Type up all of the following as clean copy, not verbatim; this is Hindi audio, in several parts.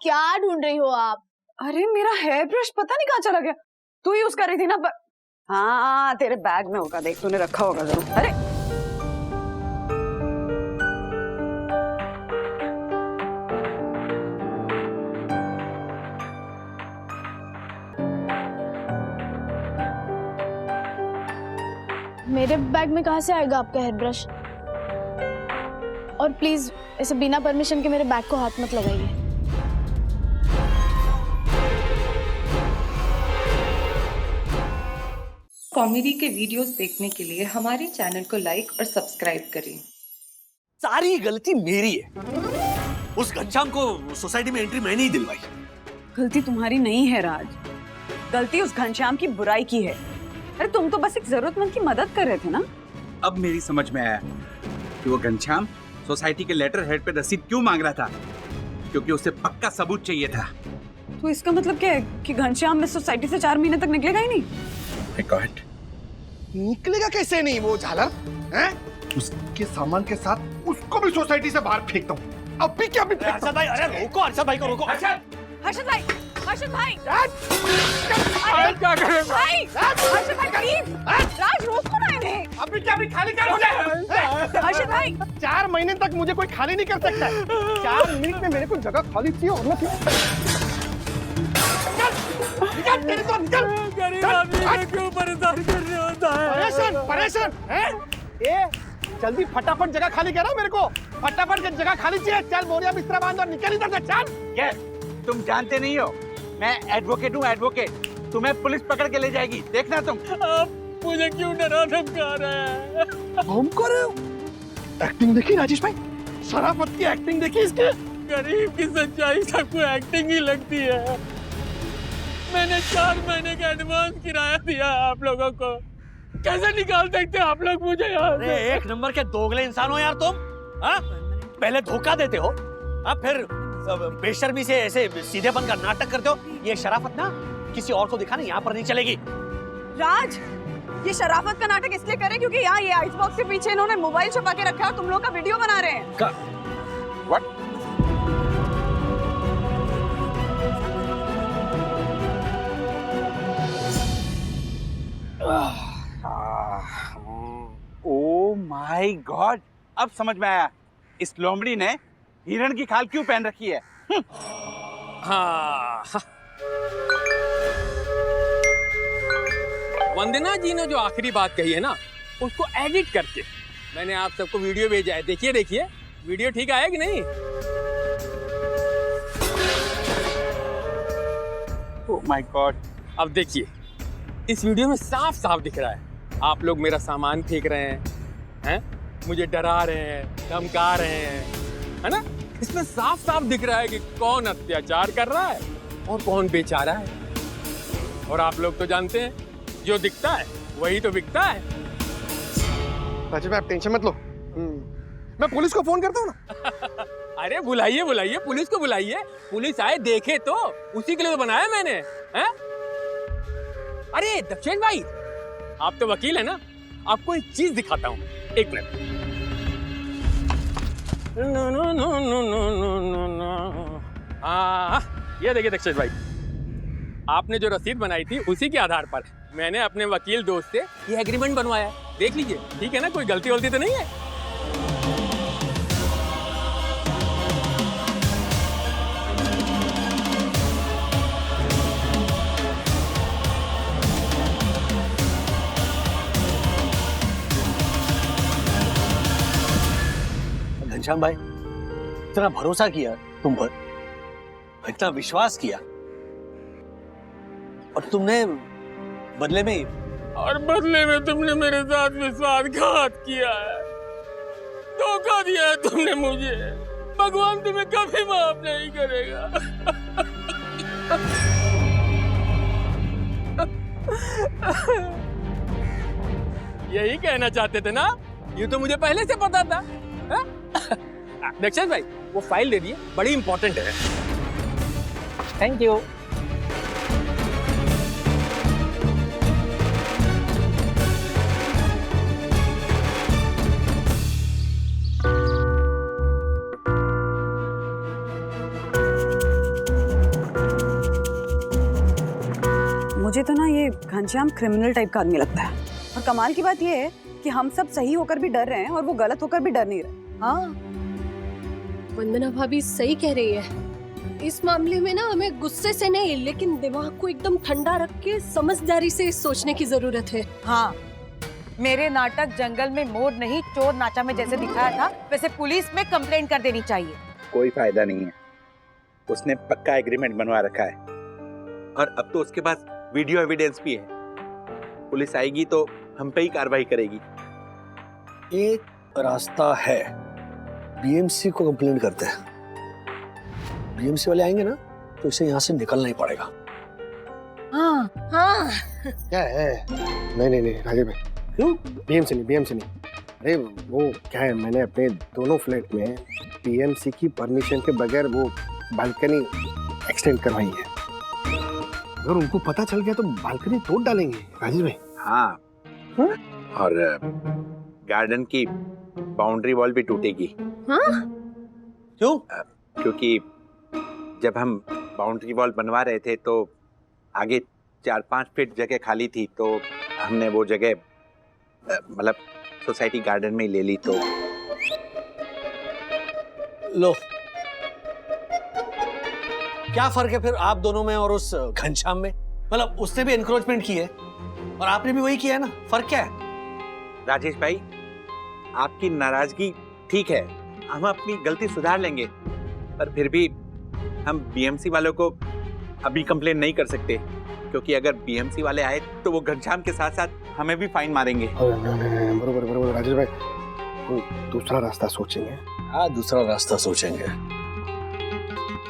क्या ढूंढ रही हो आप? अरे मेरा हेयर ब्रश पता नहीं कहाँ चला गया। तू यूज कर रही थी ना हाँ तेरे बैग में होगा, देख तूने रखा होगा जरूर। अरे मेरे बैग में कहाँ से आएगा आपका हेयर ब्रश? और प्लीज ऐसे बिना परमिशन के मेरे बैग को हाथ मत लगाइए। कॉमेडी के वीडियोस देखने के लिए हमारे चैनल को लाइक और सब्सक्राइब करें। सारी गलती मेरी है। उस घनश्याम को सोसाइटी में एंट्री मैंने ही दिलवाई। गलती तुम्हारी नहीं है राज, गलती उस घनश्याम की बुराई की है। अरे तुम तो बस एक जरूरतमंद की मदद कर रहे थे ना। अब मेरी समझ में आया कि वो घनश्याम सोसाइटी के लेटर हेड पे रसीद क्यों मांग रहा था, क्योंकि उसे पक्का सबूत चाहिए था। तो इसका मतलब क्या है कि घनश्याम इस सोसाइटी से 4 महीने तक निकलेगा ही नहीं? गॉड, निकलेगा कैसे नहीं वो झालर हैं? उसके सामान के साथ उसको भी सोसाइटी से बाहर फेंकता हूँ। अब भी क्या भी फेंकता हूँ। अरे रोको अर्षद भाई को रोको। हर्षद भाई, हर्षद भाई, क्या कर रहे हो भाई, हर्षद भाई प्लीज, राज रोको ना इन्हें। अभी क्या भी खाली कर मुझे। हर्षद भाई 4 महीने तक मुझे कोई खाली नहीं कर सकता है। 4 मिनट में मेरे को जगह खाली चाहिए और ना निकल तेरे तो निकल। गरीब आदमी को क्यों परेशान कर रहे होता है? परेशान हैं? ए जल्दी फटाफट जगह खाली करो मेरे को। फटाफट जगह खाली चाहिए। चल बोरिया बिस्तरा बांध और निकल इधर से चल। क्या तुम जानते नहीं हो मैं एडवोकेट हूँ, एडवोकेट। तुम्हें पुलिस पकड़ के ले जाएगी, देखना तुम। आप मुझे क्यों डरा धमका रहे हैं? हमको रहे हो? एक्टिंग देखी राजेश भाई, शराफत की एक्टिंग देखी इसके। गरीब की सच्चाई सबको एक्टिंग ही लगती है। मैंने 4 महीने का एडवांस किराया दिया है आप लोगों को, कैसे निकाल सकते आप लोग मुझे यहाँ से? एक नंबर के दोगले इंसान हो यार तुम। हाँ? पहले धोखा देते हो, हाँ फिर बेशर्मी से ऐसे सीधेपन का नाटक करते हो। ये शराफत ना किसी और को दिखाना यहाँ पर नहीं चलेगी। राज ये शराफत का नाटक इसलिए करे क्योंकि यहाँ ये आइस बॉक्स के पीछे इन्होंने मोबाइल छुपा के रखा है और तुम लोग का वीडियो बना रहे हैं। What? ओ माय गॉड, अब समझ में आया इस लोमड़ी ने हिरण की खाल क्यों पहन रखी है। हाँ, वंदना जी ने जो आखिरी बात कही है ना, उसको एडिट करके मैंने आप सबको वीडियो भेजा है। देखिए देखिए वीडियो ठीक आया कि नहीं? ओ माय गॉड, अब देखिए इस वीडियो में साफ साफ दिख रहा है आप लोग मेरा सामान फेंक रहे हैं, मुझे डरा रहे हैं, धमका रहे हैं, है ना? इसमें साफ साफ दिख रहा है कि कौन अत्याचार कर रहा है और कौन बेचारा है। और आप लोग तो जानते हैं जो दिखता है वही तो बिकता है। राजेश भाई आप टेंशन मत लो, मैं पुलिस को फोन करता हूँ ना। अरे बुलाइए बुलाइए, पुलिस को बुलाइए, पुलिस आए देखे तो, उसी के लिए तो बनाया मैंने, हैं? अरे दक्षिण भाई आप तो वकील है ना, आपको एक चीज दिखाता हूँ, एक minute. No no no no no no no no. हाँ ये देखिए दक्षिण भाई, आपने जो रसीद बनाई थी उसी के आधार पर मैंने अपने वकील दोस्त से ये एग्रीमेंट बनवाया। देख लीजिए, ठीक है ना? कोई गलती वलती तो नहीं है? घनश्याम भाई इतना भरोसा किया तुम पर, इतना विश्वास किया, और तुमने बदले में तुमने मेरे साथ विश्वासघात किया है, धोखा दिया है तुमने मुझे। भगवान तुम्हें कभी माफ नहीं करेगा। यही कहना चाहते थे ना? ये तो मुझे पहले से पता था। दक्षिण भाई वो फाइल दे दिए, बड़ी इंपॉर्टेंट है। Thank you. मुझे तो ना ये घनश्याम क्रिमिनल टाइप का आदमी लगता है। और कमाल की बात ये है कि हम सब सही होकर भी डर रहे हैं और वो गलत होकर भी डर नहीं रहे। हाँ, वंदना भाभी सही कह रही है। इस मामले में ना हमें गुस्से से नहीं लेकिन दिमाग को एकदम ठंडा रख के समझदारी से सोचने की जरूरत है। हाँ, मेरे नाटक जंगल में मोर नहीं चोर नाचा में जैसे दिखाया था वैसे पुलिस में कंप्लेंट कर देनी चाहिए। कोई फायदा नहीं है, उसने पक्का एग्रीमेंट बनवा रखा है और अब तो उसके पास वीडियो एविडेंस भी है। पुलिस आएगी तो हम पे ही कार्रवाई करेगी। एक रास्ता है, बीएमसी को कंप्लेंट करते हैं। बीएमसी वाले आएंगे ना तो इसे यहाँ से निकलना ही पड़ेगा। हाँ हाँ, क्या है? नहीं राजीव भाई, क्यों? बीएमसी नहीं। अरे वो क्या है, मैंने अपने दोनों फ्लैट में बीएमसी की परमिशन के बगैर वो बालकनी एक्सटेंड करवाई है। अगर उनको पता चल गया तो बालकनी तोड़ डालेंगे राजीव भाई। हाँ, और गार्डन की बाउंड्री वॉल भी टूटेगी। हाँ? क्यों? क्योंकि जब हम बाउंड्री वॉल बनवा रहे थे तो आगे 4-5 फीट जगह खाली थी, तो हमने वो जगह मतलब सोसाइटी गार्डन में ही ले ली। तो लो, क्या फर्क है फिर आप दोनों में और उस घनश्याम में? मतलब उसने भी एनक्रोचमेंट की है और आपने भी वही किया है ना, फर्क क्या है? राजेश भाई, आपकी नाराजगी ठीक है, हम अपनी गलती सुधार लेंगे, पर फिर भी हम बीएमसी वालों को अभी कंप्लेन नहीं कर सकते, क्योंकि अगर बीएमसी वाले आए तो वो घनश्याम के साथ साथ हमें भी फाइन मारेंगे। नहीं, बरोबर राजेश भाई, वो दूसरा रास्ता सोचेंगे। हाँ, दूसरा रास्ता सोचेंगे।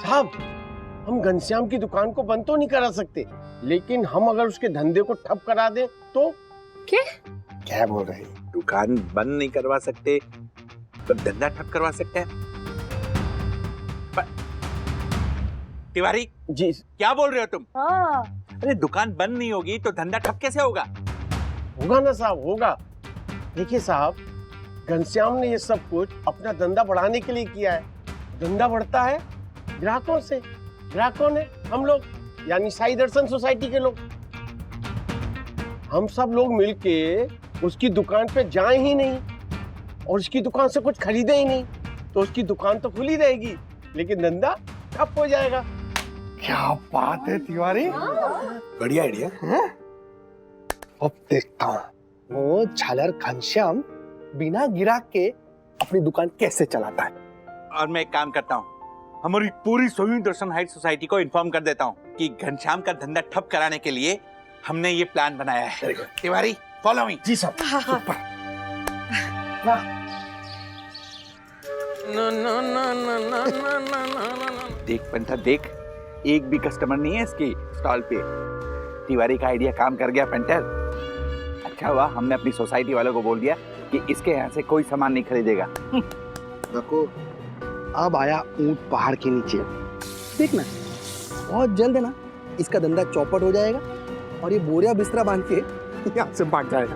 साहब, हम घनश्याम की दुकान को बंद तो नहीं करा सकते, लेकिन हम अगर उसके धंधे को ठप करा दें तो क्या बोल रहे हैं? दुकान बंद नहीं करवा सकते तो धंधा ठप करवा सकते हैं। तिवारी जी क्या बोल रहे हो तुम? हाँ। अरे दुकान बंद नहीं होगी तो धंधा ठप कैसे होगा? होगा ना साहब, होगा। देखिए साहब, घनश्याम ने ये सब कुछ अपना धंधा बढ़ाने के लिए किया है। धंधा बढ़ता है ग्राहकों से, ग्राहकों ने हम लोग यानी साई दर्शन सोसाइटी के लोग, हम सब लोग मिलके उसकी दुकान पे जाएं ही नहीं और उसकी दुकान से कुछ खरीदे ही नहीं, तो उसकी दुकान तो खुली रहेगी लेकिन धंधा ठप हो जाएगा। क्या बात है तिवारी, बढ़िया आइडिया। अब देखता हूँ वो झालर घनश्याम बिना गिराक के अपनी दुकान कैसे चलाता है। और मैं एक काम करता हूँ, हमारी पूरी सोई दर्शन हाइट सोसाइटी को इन्फॉर्म कर देता हूँ कि घनश्याम का धंधा ठप कराने के लिए हमने ये प्लान बनाया है। Tiwari follow me. जी साहब। सुपर। देख पंथा देख, एक भी कस्टमर नहीं है इसकी स्टॉल पे। तिवारी का आइडिया काम कर गया पेंटर। अच्छा हुआ हमने अपनी सोसाइटी वालों को बोल दिया कि इसके यहाँ से कोई सामान नहीं खरीदेगा। देखो, अब आया ऊंट पहाड़ के नीचे। देखना बहुत जल्द है ना, इसका धंधा चौपट हो जाएगा और ये बोरिया बिस्तरा बांध के यहाँ से भाग जाएगा।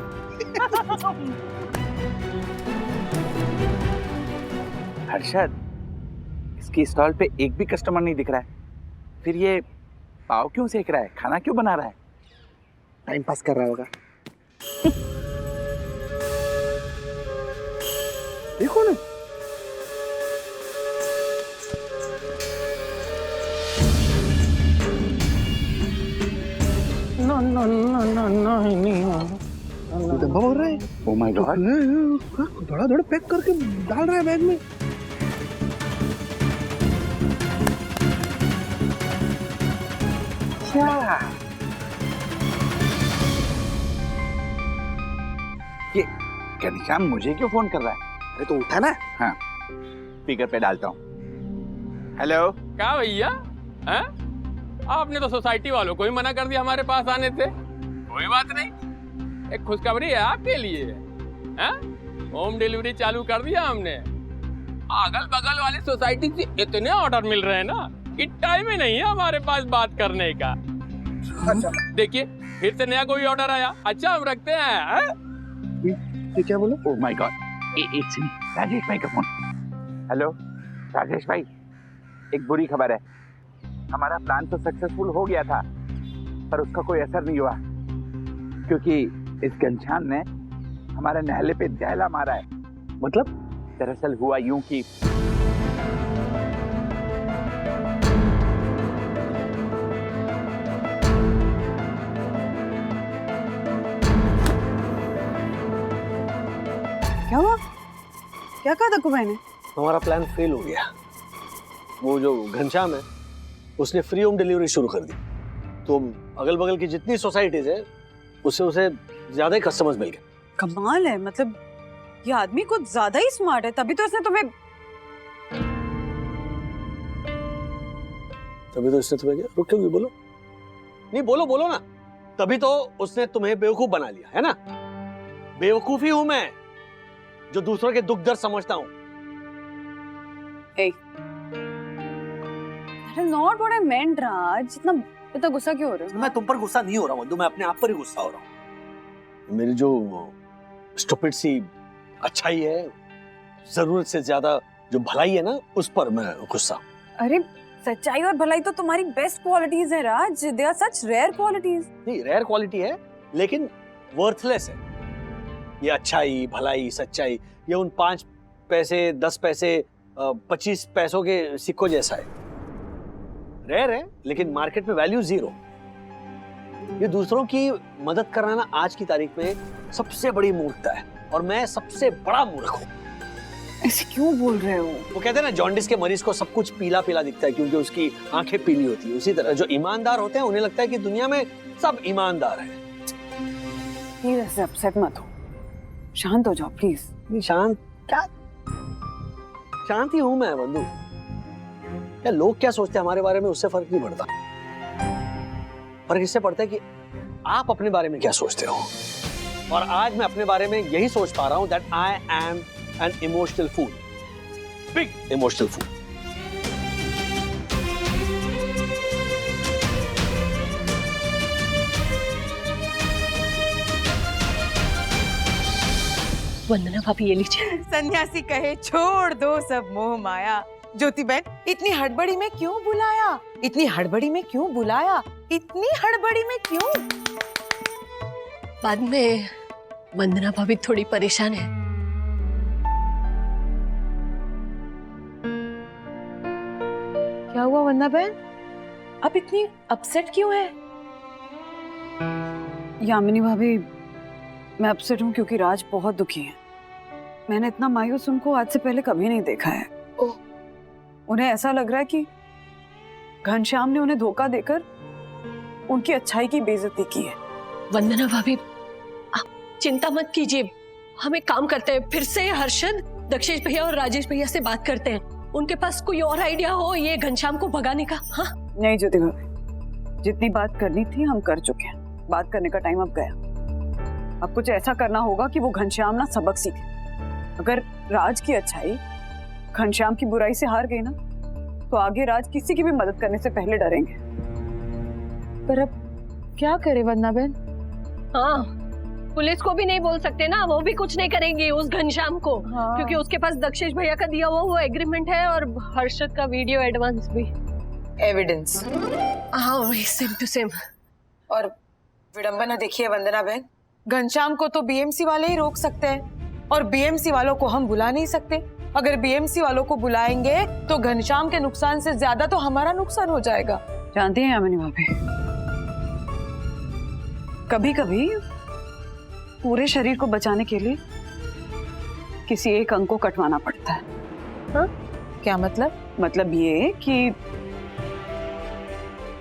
हर्षद, इसकी स्टॉल पे एक भी कस्टमर नहीं दिख रहा है, फिर ये पाव क्यों सेक रहा है, खाना क्यों बना रहा है? टाइम पास कर रहा होगा। देखो ना, डब्बा बोल रहा है। ओह माय गॉड, धड़ा पैक करके डाल रहा है बैग में। ये घनश्याम मुझे क्यों फोन कर रहा है? अरे तो उठा ना। हाँ, स्पीकर पे डालता हूँ। हेलो। क्या भैया, हैं? आपने तो सोसाइटी वालों को ही मना कर दिया हमारे पास आने से। कोई बात नहीं, एक खुशखबरी है आपके लिए, हैं? होम डिलीवरी चालू कर दिया हमने। अगल बगल वाली सोसाइटी से इतने ऑर्डर मिल रहे हैं ना कि टाइम ही नहीं है हमारे पास बात करने का। अच्छा, देखिए फिर से नया कोई ऑर्डर आया। अच्छा हम रखते हैं। ये क्या बोला? ओह माय गॉड, एक सेकंड, राजेश भाई का फोन। हेलो राजेश भाई, एक बुरी खबर है, हमारा प्लान तो सक्सेसफुल हो गया था, पर उसका कोई असर नहीं हुआ, क्योंकि इस घनश्याम ने हमारे नहले पे दहला मारा है। मतलब? दरअसल हुआ यूं कि क्या हुआ? क्या कहा दक्कू भाई ने? हमारा प्लान फेल हो गया। वो जो घनश्याम है उसने फ्री होम डिलीवरी शुरू कर दी, तो अगल बगल की जितनी सोसाइटीज है उसे ज्यादा ही कस्टमर्स मिल गए। कमाल है, मतलब ये आदमी कुछ ज्यादा ही स्मार्ट है, तभी तो इसने तुम्हें क्या रुक क्यों बोलो? नहीं बोलो ना। तभी तो उसने तुम्हें बेवकूफ बना लिया है ना। बेवकूफी हूं मैं जो दूसरों के दुख दर्द समझता हूं। नॉट व्हाट आई मेंट राज, इतना गुस्सा क्यों हो रहे हो? मैं तुम पर गुस्सा नहीं हो रहा हूं, मैं अपने आप पर ही गुस्सा हो रहा हूं। मेरी जो स्टूपिड सी अच्छाई है, जरूरत से ज्यादा जो भलाई है ना, उस पर मैं गुस्सा। अरे सच्चाई और भलाई तो तुम्हारी बेस्ट क्वालिटीज है Raj, they are such rare qualities. नहीं, रेयर क्वालिटी है लेकिन वर्थलेस है। ये अच्छाई, भलाई, सच्चाई ये उन 5 पैसे, 10 पैसे, 25 पैसों के सिक्कों जैसा है। रेयर है लेकिन मार्केट में वैल्यू 0। ये दूसरों की मदद करना ना आज की तारीख में सबसे बड़ी मूर्खता है, और मैं सबसे बड़ा मूर्ख हूँ। ऐसे क्यों बोल रहे हो? वो कहते हैं ना, जॉन्डिस के मरीज को सब कुछ पीला पीला दिखता है क्योंकि उसकी आंखें पीली होती है। उसी तरह जो ईमानदार होते हैं उन्हें लगता है कि दुनिया में सब ईमानदार हैं। प्लीज ऐसे अपसेट मत हो, शांत हो जाओ प्लीज। नहीं शांत क्या? शांत ही हूं मैं बंधु। क्या लोग क्या सोचते हैं हमारे बारे में उससे फर्क नहीं पड़ता। फर्क इससे पड़ता है कि आप अपने बारे में क्या सोचते हो। और आज मैं अपने बारे में यही सोच पा रहा हूं that I am an emotional fool, big emotional fool. Vandana भाभी ये लीजिए। सन्यासी कहे छोड़ दो सब मोह माया। ज्योति बहन, इतनी हड़बड़ी में क्यों बुलाया? इतनी हड़बड़ी में क्यों बुलाया? इतनी हड़बड़ी में क्यों? बाद में वंदना भाभी थोड़ी परेशान है। क्या हुआ वंदना बहन? आप इतनी अपसेट क्यों है? यामिनी भाभी, मैं अपसेट हूँ क्योंकि राज बहुत दुखी है। मैंने इतना मायूस उनको आज से पहले कभी नहीं देखा है। उन्हें ऐसा लग रहा है कि घनश्याम ने उन्हें धोखा देकर उनकी अच्छाई की बेइज्जती की है। वंदना भाभी आप चिंता मत कीजिए, हम एक काम करते हैं, फिर से हर्षद, दक्षेश भैया और राजेश भैया से बात करते हैं। उनके पास कोई और आइडिया हो ये घनश्याम को भगाने का। हाँ नहीं ज्योति भाभी, जितनी बात करनी थी हम कर चुके हैं। बात करने का टाइम अब गया। अब कुछ ऐसा करना होगा कि वो घनश्याम ना सबक सीखे। अगर राज की अच्छाई घनश्याम की बुराई से हार गई ना, तो आगे राज किसी की भी मदद करने से पहले डरेंगे। पर अब क्या करे वंदना बहन? हाँ, पुलिस को भी नहीं बोल सकते ना, वो भी कुछ नहीं करेंगे उस घनश्याम को। हाँ। क्योंकि उसके पास दक्षेश भैया का दिया हुआ वो एग्रीमेंट है और हर्षद का वीडियो एडवांस भी, एविडेंस। हाँ वही सेम टू सेम। और विडंबना देखिए वंदना बहन, घनश्याम को तो बीएमसी वाले ही रोक सकते हैं और बीएमसी वालों को हम बुला नहीं सकते। अगर बीएमसी वालों को बुलाएंगे तो घनश्याम के नुकसान से ज्यादा तो हमारा नुकसान हो जाएगा। जानती हैं यामिनी भाभी, कभी कभी पूरे शरीर को बचाने के लिए किसी एक अंग को कटवाना पड़ता है। हाँ? क्या मतलब? मतलब ये कि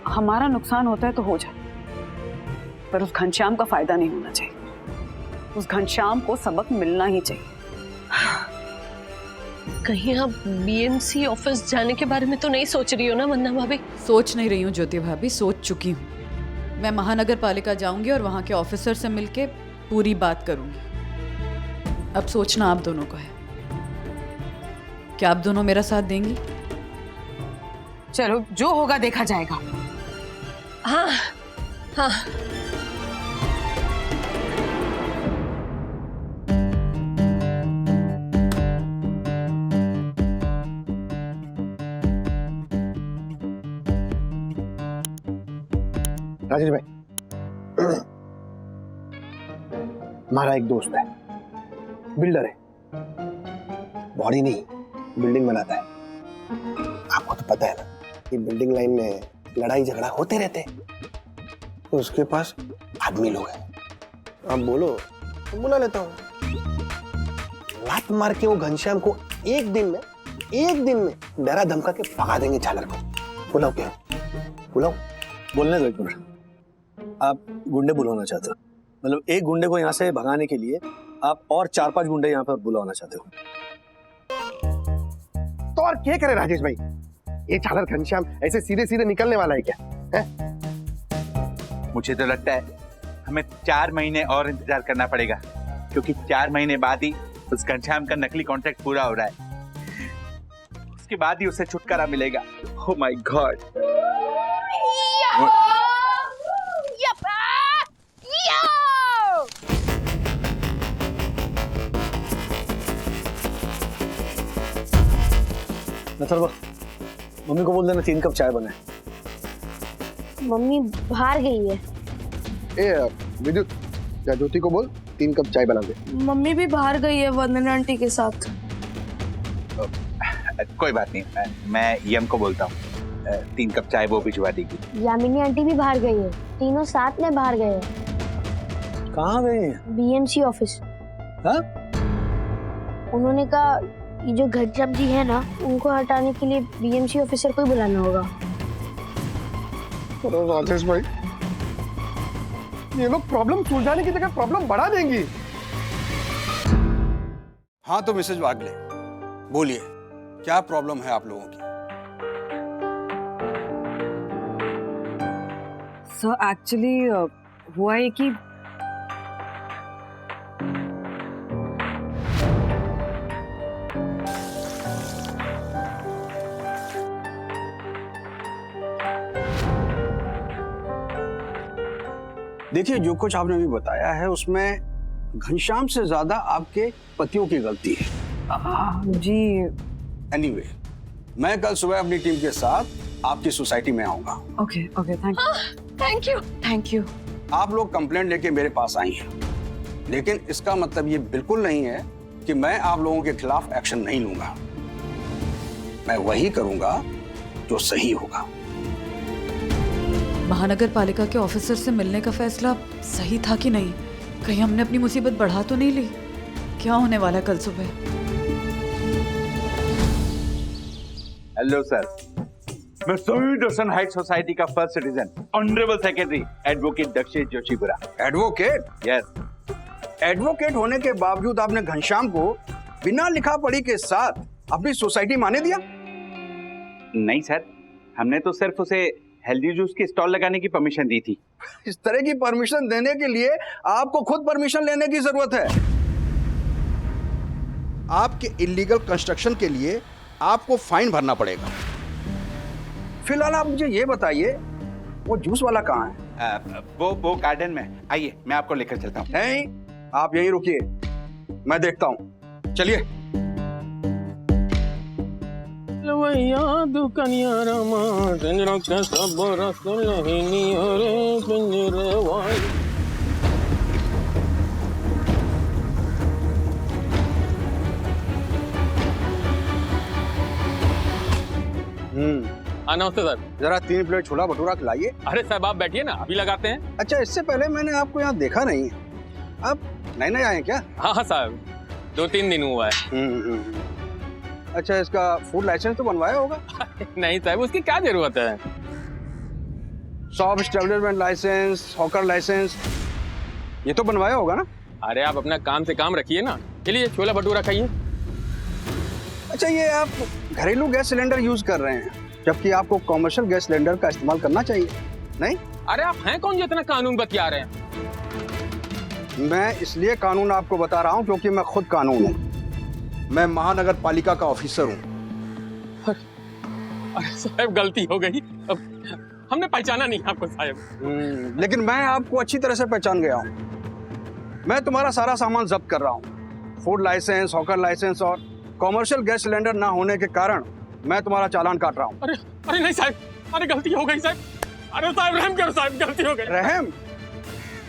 हमारा नुकसान होता है तो हो जाए, पर उस घनश्याम का फायदा नहीं होना चाहिए। उस घनश्याम को सबक मिलना ही चाहिए। कहीं आप बीएमसी ऑफिस जाने के बारे में तो नहीं सोच रही हो ना वंदना भाभी? सोच नहीं रही हूँ ज्योति भाभी, सोच चुकी हूँ। मैं महानगर पालिका जाऊंगी और वहाँ के ऑफिसर से मिलके पूरी बात करूंगी। अब सोचना आप दोनों का है। क्या आप दोनों मेरा साथ देंगी? चलो जो होगा देखा जाएगा। हाँ हाँ। राजेश भाई, हमारा एक दोस्त है, बिल्डर है, बॉडी नहीं बिल्डिंग बनाता है। आपको तो पता है ना कि बिल्डिंग लाइन में लड़ाई झगड़ा होते रहते हैं, तो उसके पास आदमी लोग हैं। आप बोलो तो बुला लेता हूँ। लात मार के वो घनश्याम को एक दिन में डरा धमका के भगा देंगे झालर को। बुलाओ क्या? बुलाओ। बोलने दो एक मिनट। आप गुंडे बुलाना चाहते हो? मतलब एक गुंडे को यहाँ से भगाने के लिए आप और 4-5 गुंडे यहाँ पर बुलाना चाहते हो? तो और क्या करे राजेश भाई, ये झालर घनश्याम ऐसे सीधे सीधे निकलने वाला है क्या है? मुझे तो लगता है हमें 4 महीने और इंतजार करना पड़ेगा, क्योंकि 4 महीने बाद ही उस घनश्याम का नकली कॉन्ट्रैक्ट पूरा हो रहा है। उसके बाद ही उसे छुटकारा मिलेगा। Oh my God. नथरवा, मम्मी को बोल देना 3 कप चाय बनाए। मम्मी बाहर गई है। ए विद्युत, या ज्योति को बोल 3 कप चाय बना दे। मम्मी भी बाहर गई है वंदना आंटी के साथ। कोई बात नहीं, मैं यम को बोलता हूँ 3 कप चाय वो भिजवा देगी। यामिनी आंटी भी बाहर गई है, तीनों साथ में बाहर गए हैं। कहाँ गए हैं? BMC office. हाँ? उन्होंने कहा ये जो घनश्याम जी है ना, उनको हटाने के लिए बीएमसी ऑफिसर को ही बुलाना होगा। राजेश भाई, ये लोग प्रॉब्लम सुलझाने की जगह प्रॉब्लम बढ़ा देंगी। हाँ तो मिसेज वागले, बोलिए क्या प्रॉब्लम है आप लोगों की? सर एक्चुअली हुआ है कि देखिए, जो कुछ आपने अभी बताया है उसमें घनश्याम से ज्यादा आपके पतियों की गलती है। जी एनीवे, मैं कल सुबह अपनी टीम के साथ आपकी सोसाइटी में आऊंगा। Okay okay, thank you. आप लोग कंप्लेंट लेके मेरे पास आई हैं, लेकिन इसका मतलब ये बिल्कुल नहीं है कि मैं आप लोगों के खिलाफ एक्शन नहीं लूंगा। मैं वही करूंगा जो सही होगा। महानगर पालिका के ऑफिसर से मिलने का फैसला सही था कि नहीं? कहीं हमने अपनी मुसीबत बढ़ा तो नहीं ली? क्या होने वाला है कल सुबह? हेलो सर, मैं सभी दर्शन हाइट सोसाइटी का first citizen, honourable secretary advocate Dakshesh Joshipura. Advocate? Yes. Advocate होने के बावजूद आपने घनश्याम को बिना लिखा पढ़ी के साथ अपनी सोसाइटी में आने दिया? नहीं सर, हमने तो सिर्फ उसे हेल्दी जूस की स्टॉल लगाने की परमिशन दी थी। इस तरह की परमिशन देने के लिए आपको खुद परमिशन लेने की जरूरत है। आपके इलीगल कंस्ट्रक्शन के लिए आपको फाइन भरना पड़ेगा। फिलहाल आप मुझे ये बताइए, वो जूस वाला कहाँ है? वो गार्डन में। आइए मैं आपको लेकर चलता हूँ। नहीं, आप यहीं रुकिए, मैं देखता हूँ। चलिए। नमस्ते सर। जरा 3 प्लेट छोला भटूरा खिलाइए। अरे साहब आप बैठिए ना, अभी लगाते हैं। अच्छा, इससे पहले मैंने आपको यहाँ देखा नहीं है, आप नए नए आए हैं क्या? हाँ साहब, 2-3 दिन हुआ है। अच्छा, इसका फूड लाइसेंस तो बनवाया होगा? नहीं साहब, उसकी क्या जरूरत है? Shop establishment licence, hawker licence, ये तो बनवाया होगा ना? अरे आप अपना काम से काम रखिए ना। चलिए छोला भटूरा खाइए। अच्छा, ये आप घरेलू गैस सिलेंडर यूज कर रहे हैं, जबकि आपको कॉमर्शियल गैस सिलेंडर का इस्तेमाल करना चाहिए, नहीं? अरे आप हैं कौन जो इतना कानून बतिया रहे हैं? मैं इसलिए कानून आपको बता रहा हूँ क्योंकि मैं खुद कानून हूँ। मैं महानगर पालिका का ऑफिसर हूँ। अरे साहब, गलती हो गई, अब हमने पहचाना नहीं आपको साहब। लेकिन मैं आपको अच्छी तरह से पहचान गया हूँ। मैं तुम्हारा सारा सामान जब्त कर रहा हूँ। फूड लाइसेंस, हॉकर लाइसेंस और कॉमर्शियल गैस सिलेंडर ना होने के कारण मैं तुम्हारा चालान काट रहा हूँ। अरे नहीं साहब, अरे गलती हो गई साहब। अरे साहब रहम करो साहब, गलती हो गई। रहम?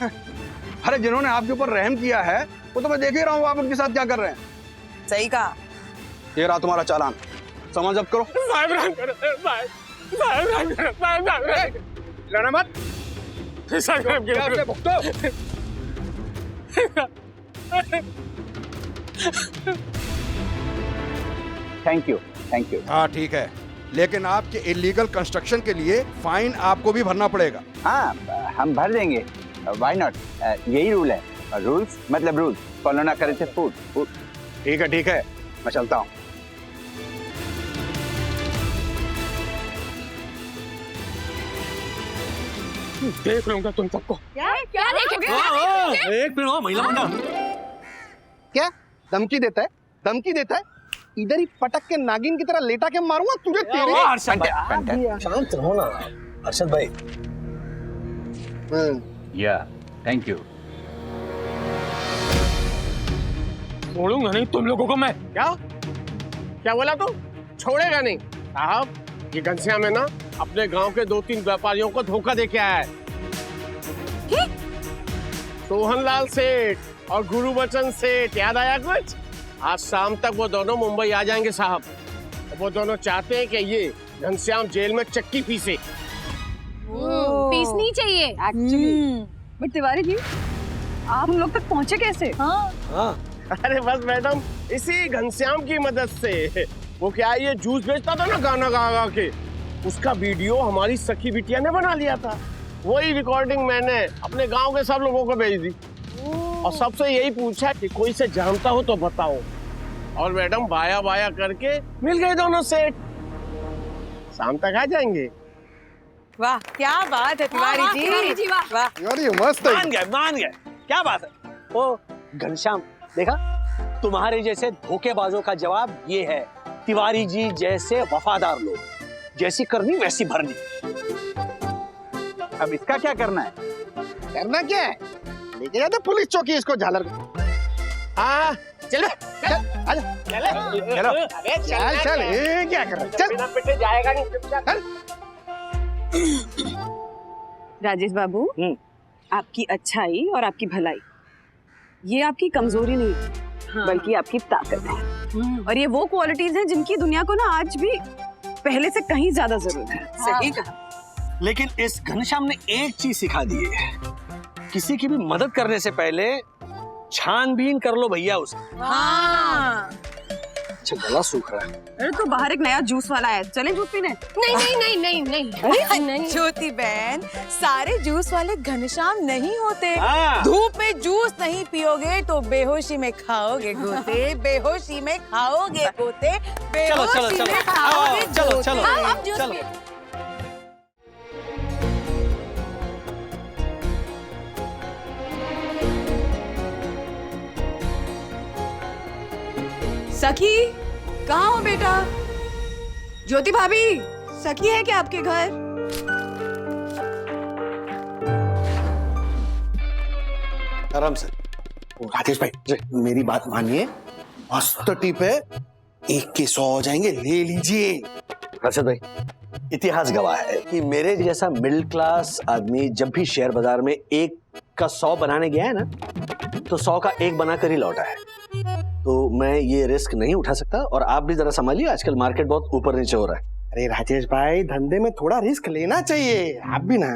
अरे जिन्होंने आपके ऊपर रहम किया है वो तो मैं देख ही रहा हूँ आप उनके साथ क्या कर रहे हैं। सही कहा। ये रहा तुम्हारा चालान, समझ अब करो। लड़ा मत। Thank you. हाँ ठीक है, लेकिन आपके इलीगल कंस्ट्रक्शन के लिए फाइन आपको भी भरना पड़ेगा। हाँ, हम भर देंगे, व्हाई नॉट, यही रूल है। रूल्स मतलब रूल्स, फॉलो ना करे तो फूड। ठीक है, मैं चलता हूँ। देख लूंगा तुम सबको। क्या देखेंगे? एक मिनट, महिला मंडल क्या धमकी देता है? इधर ही पटक के नागिन की तरह लेटा के मारूंगा तुझे तेरे। हर्षद भाई शांत रहो ना, हर्षद भाई। या थैंक यू। छोड़ूंगा नहीं तुम लोगों को मैं। क्या बोला तू? छोड़ेगा नहीं साहब, ये घनश्याम है ना, अपने गांव के 2-3 व्यापारियों को धोखा दे के आया है। सोहनलाल सेठ और गुरुबचन सेठ, याद आया कुछ? आज शाम तक वो दोनों मुंबई आ जाएंगे साहब। वो दोनों चाहते हैं कि ये घनश्याम जेल में चक्की पीसे। पीसनी चाहिए एक्चुअली। बट तिवारी जी, आप हम लोग तक पहुंचे कैसे? हाँ। अरे बस मैडम, इसी घनश्याम की मदद से। वो क्या है, ये जूस बेचता था ना गाना गा गा के, उसका वीडियो हमारी सखी बिटिया ने बना लिया था। वही रिकॉर्डिंग मैंने अपने गांव के सब लोगों को भेज दी और सबसे यही पूछा कि कोई से जानता हो तो बताओ। और मैडम बाया बाया करके मिल गए दोनों सेठ, शाम तक आ जाएंगे। वाह क्या बात है तिवारी जी, वाह। यार ये मस्त है। मान गए, क्या बात है। ओ घनश्याम, देखा, तुम्हारे जैसे धोखेबाजों का जवाब ये है, तिवारी जी जैसे वफादार लोग, जैसी करनी वैसी भरनी। अब इसका क्या करना है? करना क्या है, लेके जाते पुलिस चौकी इसको झालर। हाँ चल आजा, चलो चल, ये क्या कर रहा है? चल, बिना पिटे जाएगा नहीं। राजेश बाबू, आपकी अच्छाई और आपकी भलाई ये आपकी कमजोरी नहीं, बल्कि आपकी ताकत है। और ये वो क्वालिटीज हैं जिनकी दुनिया को ना आज भी पहले से कहीं ज्यादा जरूरत है। सही कहा। लेकिन इस घनश्याम ने एक चीज सिखा दी है, किसी की भी मदद करने से पहले छानबीन कर लो भैया उसकी। हाँ। अच्छा गला सूख रहा है। अरे तो बाहर एक नया जूस वाला है, चलें जूस पीने? नहीं ज्योति बहन, सारे जूस वाले घनश्याम नहीं होते। हाँ। धूप में जूस नहीं पियोगे तो बेहोशी में खाओगे गोते, बेहोशी में खाओगे गोते, बेहोशी में खाओगे चलो गोते। आप जूस पिए। सखी, कहाँ हो बेटा? ज्योति भाभी, सखी है क्या आपके घर? आराम से। राजेश भाई मेरी बात मानिए, मस्त टिप है, 1 के 100 हो जाएंगे, ले लीजिए। हर्षद भाई, इतिहास गवाह है कि मेरे जैसा मिडिल क्लास आदमी जब भी शेयर बाजार में 1 का 100 बनाने गया है ना, तो 100 का 1 बनाकर ही लौटा है। तो मैं ये रिस्क नहीं उठा सकता, और आप भी जरा संभालिए, आजकल मार्केट बहुत ऊपर नीचे हो रहा है। अरे राजेश भाई, धंधे में थोड़ा रिस्क लेना चाहिए, आप भी ना।